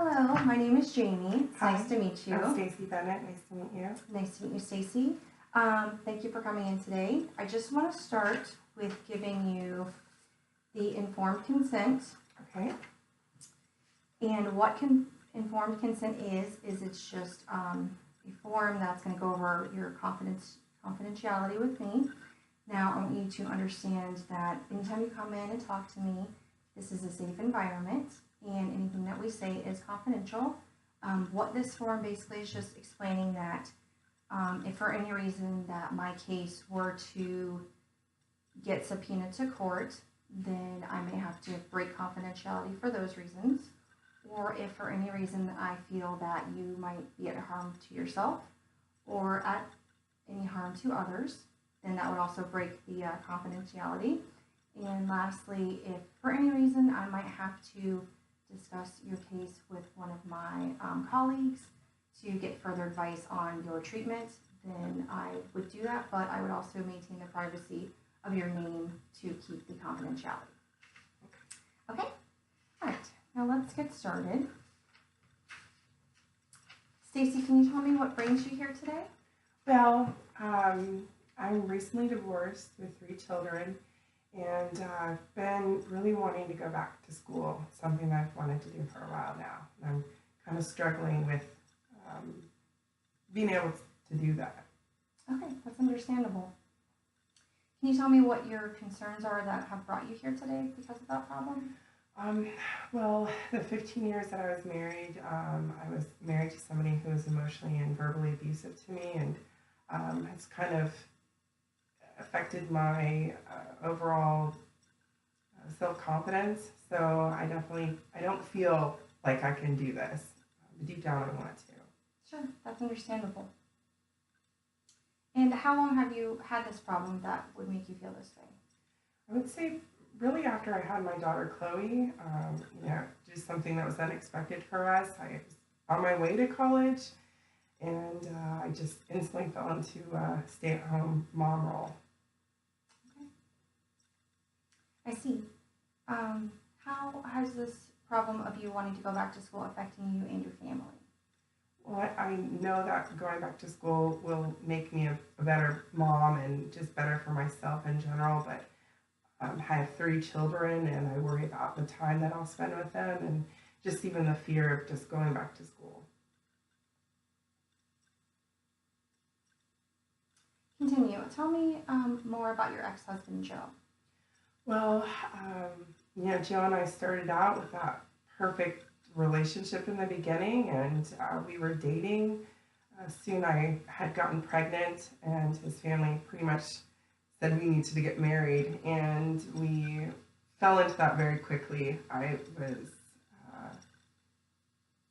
Hello, my name is Jamie. It's Hi, nice to meet you. I'm Stacy Bennett. Nice to meet you. Nice to meet you, Stacy. Thank you for coming in today. I just want to start with giving you the informed consent. Okay. And what informed consent is it's just a form that's going to go over your confidentiality with me. Now, I want you to understand that anytime you come in and talk to me, this is a safe environment, and anything that we say is confidential. What this form basically is just explaining that if for any reason that my case were to get subpoenaed to court, then I may have to break confidentiality for those reasons. Or if for any reason I feel that you might be at harm to yourself or at any harm to others, then that would also break the confidentiality. And lastly, if for any reason I might have to discuss your case with one of my colleagues to get further advice on your treatment, then I would do that, but I would also maintain the privacy of your name to keep the confidentiality. Okay? All right, now let's get started. Stacy, can you tell me what brings you here today? Well, I'm recently divorced with 3 children, and I've been really wanting to go back to school, something that I've wanted to do for a while now. And I'm kind of struggling with being able to do that. Okay, that's understandable. Can you tell me what your concerns are that have brought you here today because of that problem? Well, the 15 years that I was married, I was married to somebody who was emotionally and verbally abusive to me, and it's kind of affected my overall self-confidence. So I don't feel like I can do this. But deep down, I want to. Sure, that's understandable. And how long have you had this problem that would make you feel this way? I would say really after I had my daughter Chloe, just something that was unexpected for us. I was on my way to college, and I just instantly fell into a stay-at-home mom role. Okay. I see. How has this problem of you wanting to go back to school affecting you and your family? Well, I know that going back to school will make me a better mom and just better for myself in general, but I have 3 children, and I worry about the time that I'll spend with them and just even the fear of just going back to school. Continue. Tell me more about your ex-husband, Joe. Well, Joe and I started out with that perfect relationship in the beginning, and we were dating. Soon I had gotten pregnant, and his family pretty much said we needed to get married, and we fell into that very quickly. I was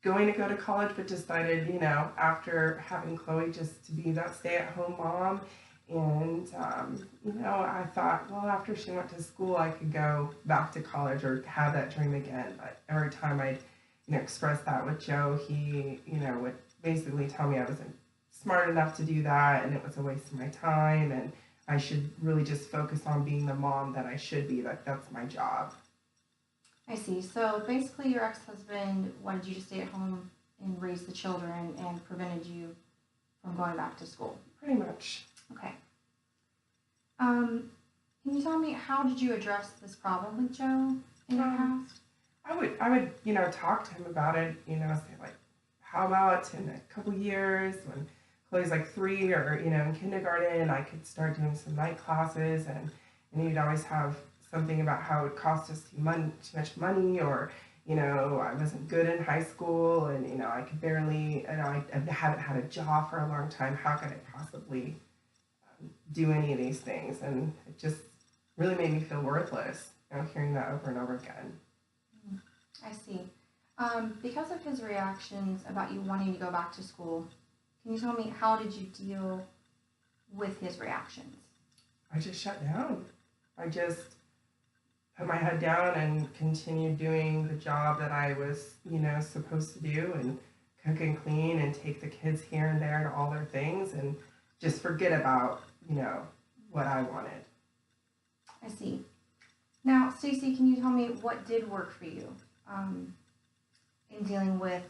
going to go to college, but decided, after having Chloe, just to be that stay-at-home mom. And, I thought, well, after she went to school, I could go back to college or have that dream again. But every time I'd, express that with Joe, he, would basically tell me I wasn't smart enough to do that, and it was a waste of my time, and I should really just focus on being the mom that I should be. That's my job. I see. So basically your ex-husband wanted you to stay at home and raise the children and prevented you from going back to school. Pretty much. Okay. Can you tell me, how did you address this problem with Joe in your past? I would, talk to him about it, say like, how about in a couple years when Chloe's like 3 or, in kindergarten, I could start doing some night classes, and he'd always have something about how it cost us too much money, or, I wasn't good in high school, and, I could barely, I haven't had a job for a long time. How could I possibly do any of these things? And it just really made me feel worthless, hearing that over and over again. I see. Because of his reactions about you wanting to go back to school, can you tell me, how did you deal with his reactions? I just shut down. I just put my head down and continued doing the job that I was, supposed to do, and cook and clean and take the kids here and there to all their things, and just forget about, what I wanted. I see. Now, Stacy, can you tell me what did work for you in dealing with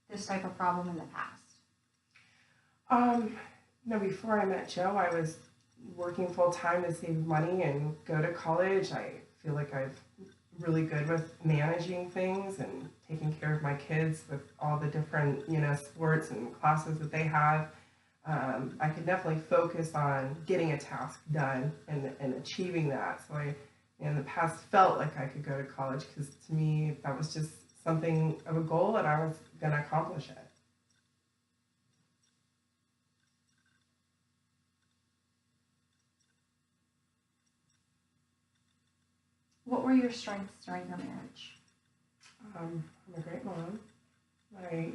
this type of problem in the past? No, before I met Joe, I was working full time to save money and go to college. I feel like I'm really good with managing things and taking care of my kids with all the different, sports and classes that they have. I could definitely focus on getting a task done and achieving that. So I, in the past, felt like I could go to college because to me, that was just something of a goal and I was going to accomplish it. What were your strengths during your marriage? I'm a great mom. I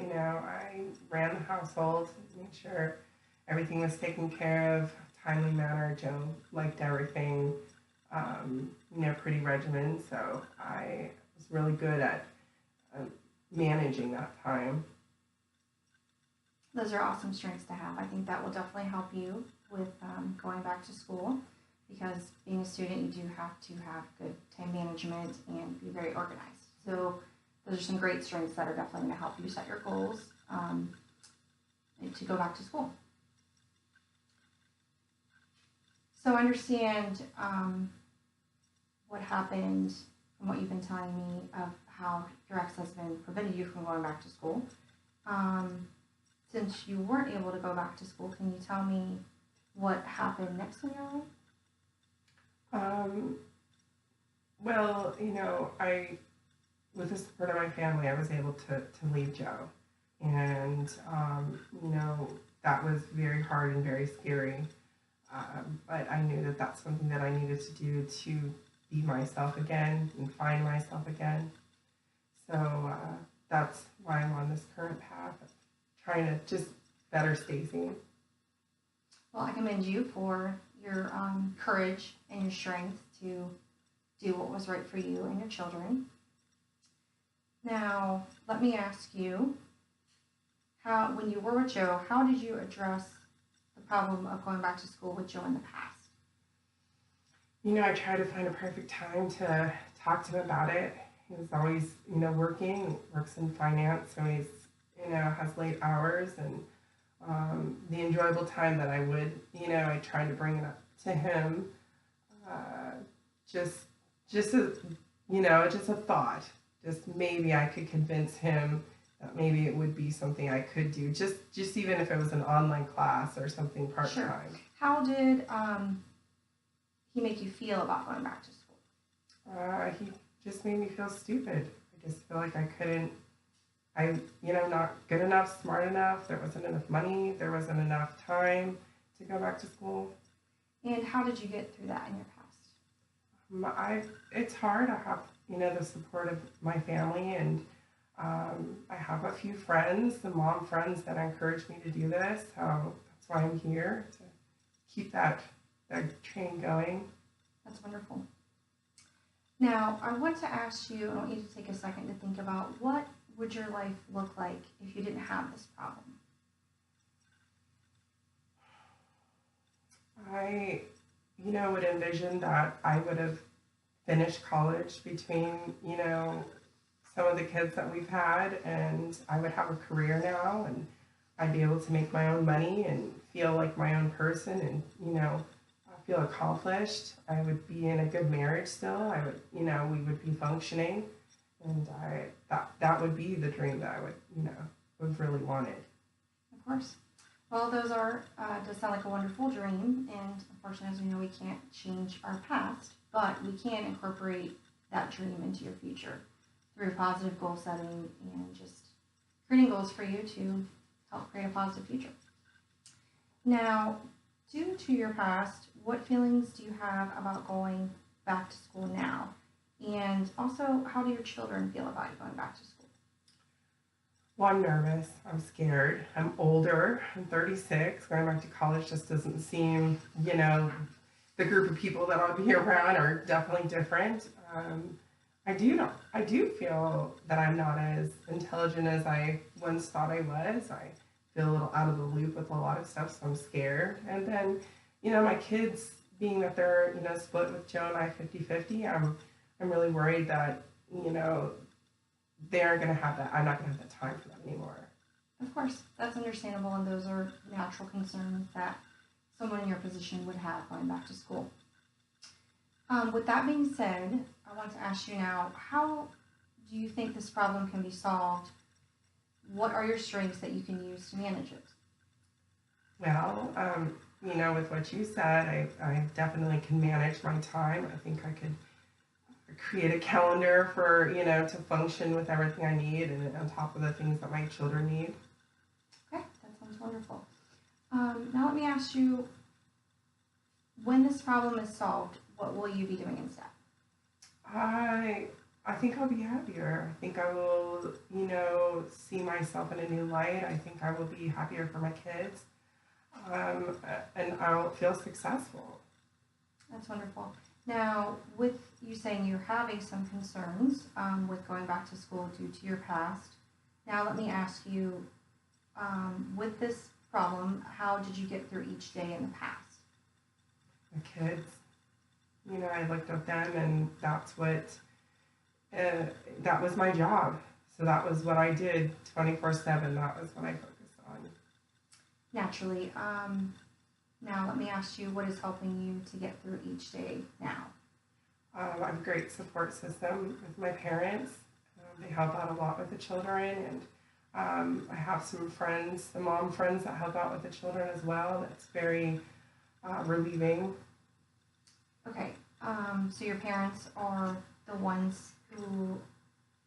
ran the household, made sure everything was taken care of, timely manner. Joe liked everything, pretty regimented. So I was really good at managing that time. Those are awesome strengths to have. I think that will definitely help you with going back to school, because being a student, you do have to have good time management and be very organized. So those are some great strengths that are definitely going to help you set your goals to go back to school. So understand what happened from what you've been telling me of how your ex-husband prevented you from going back to school. Since you weren't able to go back to school, can you tell me what happened next in your life? Well, with the support of my family, I was able to leave Joe. And, that was very hard and very scary. But I knew that that's something that I needed to do to be myself again and find myself again. So that's why I'm on this current path of trying to just better Stacy. Well, I commend you for your courage and your strength to do what was right for you and your children. Now, let me ask you, when you were with Joe, how did you address the problem of going back to school with Joe in the past? I tried to find a perfect time to talk to him about it. He was always, works in finance, so he's, has late hours, and the enjoyable time that I would, I tried to bring it up to him. Just a thought. Just maybe I could convince him that maybe it would be something I could do. Just even if it was an online class or something part time. Sure. How did he make you feel about going back to school? He just made me feel stupid. I just feel like I couldn't. Not good enough, smart enough. There wasn't enough money. There wasn't enough time to go back to school. And how did you get through that in your past? It's hard. I have, the support of my family, and I have a few friends, the mom friends that encouraged me to do this. So that's why I'm here, to keep that train going. That's wonderful. Now, I want to ask you, I want you to take a second to think about, what would your life look like if you didn't have this problem? I, would envision that I would have finished college between, some of the kids that we've had, and I would have a career now, and I'd be able to make my own money and feel like my own person, and, feel accomplished. I would be in a good marriage still. I would, we would be functioning, and that would be the dream that I would really wanted. Of course. Well, those does sound like a wonderful dream, and unfortunately, as we know, we can't change our past, but we can incorporate that dream into your future through positive goal setting and just creating goals for you to help create a positive future. Now, due to your past, what feelings do you have about going back to school now? And also, how do your children feel about you going back to school? Well, I'm nervous. I'm scared. I'm older. I'm 36. Going back to college just doesn't seem, the group of people that I'll be around are definitely different. I do feel that I'm not as intelligent as I once thought I was. I feel a little out of the loop with a lot of stuff, so I'm scared. And then, my kids, being that they're, split with Joe and I 50-50, I'm really worried that, they're going to have that. I'm not going to have that time for them anymore. Of course, that's understandable, and those are natural concerns that someone in your position would have going back to school. With that being said, I want to ask you now, how do you think this problem can be solved? What are your strengths that you can use to manage it? Well, with what you said, I definitely can manage my time. I think I could create a calendar for, to function with everything I need and on top of the things that my children need. Okay, that sounds wonderful. Now let me ask you, when this problem is solved, what will you be doing instead? I think I'll be happier. I think I will, see myself in a new light. I think I will be happier for my kids. And I'll feel successful. That's wonderful. Now, with you saying you're having some concerns with going back to school due to your past, now let me ask you, with this problem, how did you get through each day in the past? The kids, I looked at them and that's what, that was my job. So that was what I did 24/7. That was what I focused on. Naturally. Now let me ask you, what is helping you to get through each day now? I have a great support system with my parents. They help out a lot with the children, and I have some friends, the mom friends that help out with the children as well. That's very relieving. Okay, so your parents are the ones who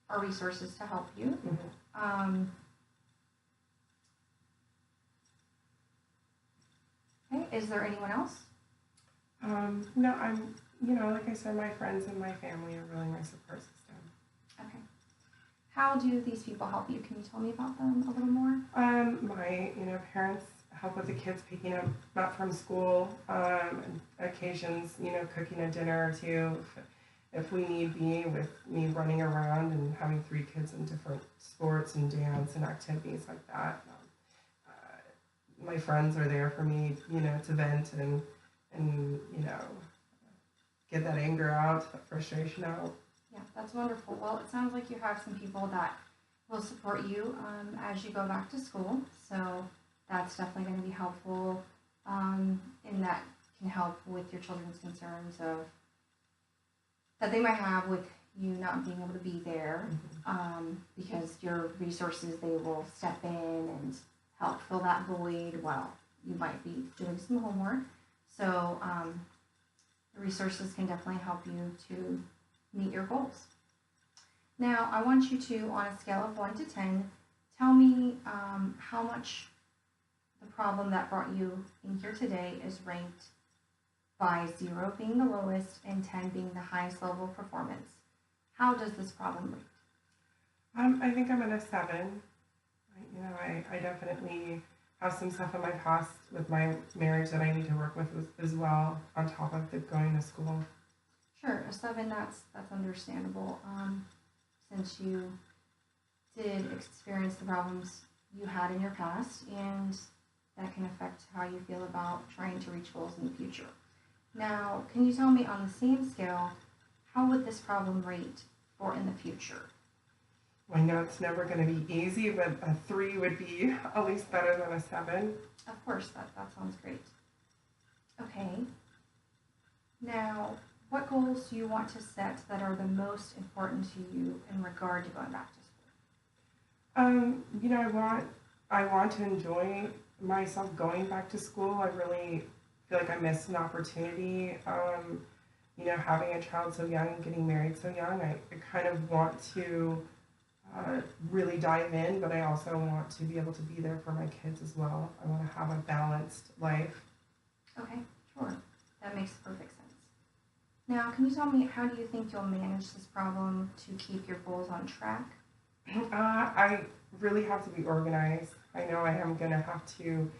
are resources to help you. Mm-hmm. Okay, is there anyone else? No, I'm, like I said, my friends and my family are really my support system. Okay. How do these people help you? Can you tell me about them a little more? My, parents help with the kids picking them up from school, and occasions, cooking a dinner or two if we need be, with me running around and having 3 kids in different sports and dance and activities like that. My friends are there for me, to vent and get that anger out, that frustration out. Yeah, that's wonderful. Well, it sounds like you have some people that will support you as you go back to school. So that's definitely going to be helpful, and that can help with your children's concerns of that they might have with you not being able to be there, because your resources, they will step in and help fill that void while you might be doing some homework. So the resources can definitely help you to meet your goals. Now, I want you to, on a scale of 1 to 10, tell me how much the problem that brought you in here today is ranked by 0 being the lowest and 10 being the highest level of performance. How does this problem rate? I think I'm at a 7. I definitely have some stuff in my past with my marriage that I need to work with as well, on top of the going to school. Sure, a 7, that's understandable. Since you did experience the problems you had in your past, and that can affect how you feel about trying to reach goals in the future. Now, can you tell me on the same scale, how would this problem rate for in the future? I know it's never going to be easy, but a 3 would be at least better than a 7. Of course, that sounds great. Okay. Now, what goals do you want to set that are the most important to you in regard to going back to school? I want to enjoy myself going back to school. I really feel like I missed an opportunity. Having a child so young and getting married so young, I kind of want to really dive in, but I also want to be able to be there for my kids as well. I want to have a balanced life. Okay, sure. That makes perfect sense. Now, can you tell me, how do you think you'll manage this problem to keep your goals on track? I really have to be organized. I know I am going to have to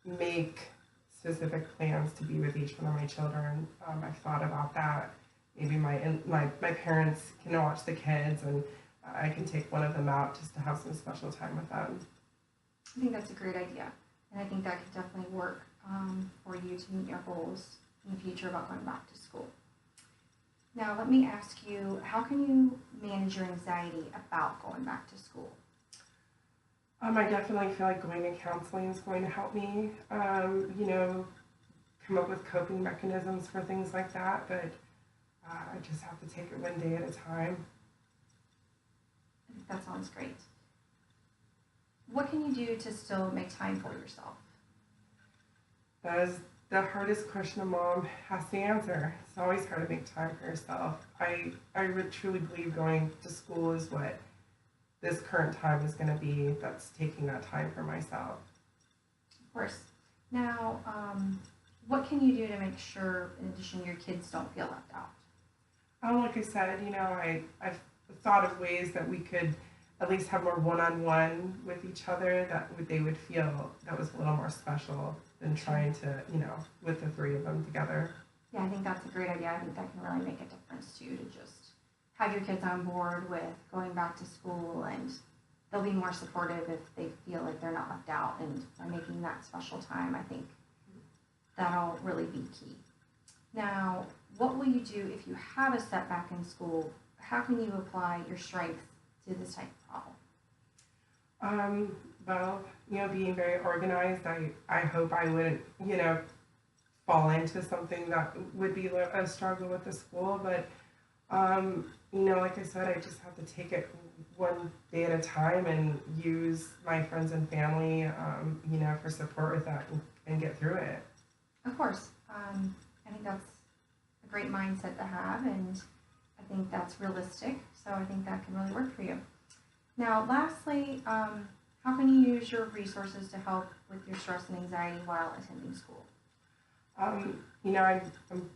make specific plans to be with each one of my children. I've thought about that. Maybe my parents can watch the kids, and I can take one of them out just to have some special time with them. I think that's a great idea, and I think that could definitely work for you to meet your goals in the future about going back to school. Now, let me ask you, how can you manage your anxiety about going back to school? I definitely feel like going to counseling is going to help me, you know, come up with coping mechanisms for things like that, but I just have to take it one day at a time. I think that sounds great. What can you do to still make time for yourself? That is the hardest question a mom has to answer. It's always hard to make time for yourself. Truly believe going to school is what this current time is going to be that's taking that time for myself. Of course. Now, what can you do to make sure, in addition, your kids don't feel left out? Like I said, you know, I've thought of ways that we could at least have more one-on-one with each other they would feel that was a little more special than trying to, you know, with the three of them together. Yeah, I think that's a great idea. I think that can really make a difference too, to just have your kids on board with going back to school, and they'll be more supportive if they feel like they're not left out, and by making that special time, I think that'll really be key. Now, what will you do if you have a setback in school? How can you apply your strengths to this type of problem? Well, you know, being very organized, I hope I wouldn't, you know, fall into something that would be a struggle with the school, but you know, like I said, I just have to take it one day at a time and use my friends and family, you know, for support with that and get through it. Of course. I think that's a great mindset to have, and I think that's realistic, so I think that can really work for you. Now, lastly, how can you use your resources to help with your stress and anxiety while attending school? You know, I'm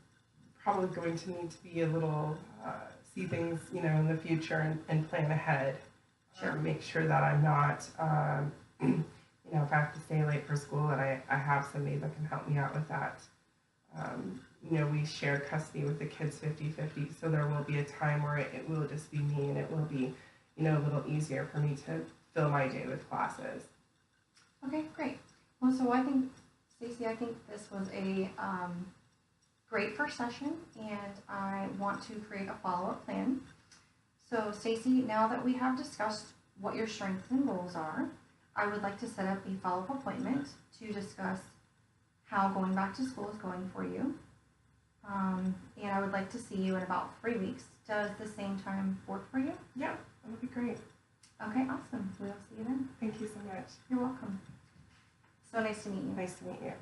probably going to need to be a little, see things, you know, in the future and plan ahead. Sure. Make sure that I'm not, you know, if I have to stay late for school, that I have somebody that can help me out with that. You know, we share custody with the kids 50-50, so there will be a time where it will just be me, and it will be, you know, a little easier for me to fill my day with classes. Okay, great. Well, so I think, Stacey, I think this was a great first session, and I want to create a follow-up plan. So, Stacey, now that we have discussed what your strengths and goals are, I would like to set up a follow-up appointment to discuss how going back to school is going for you. And I would like to see you in about 3 weeks. Does the same time work for you? Yeah, that would be great. Okay, awesome. We'll see you then. Thank you so much. You're welcome. So nice to meet you. Nice to meet you.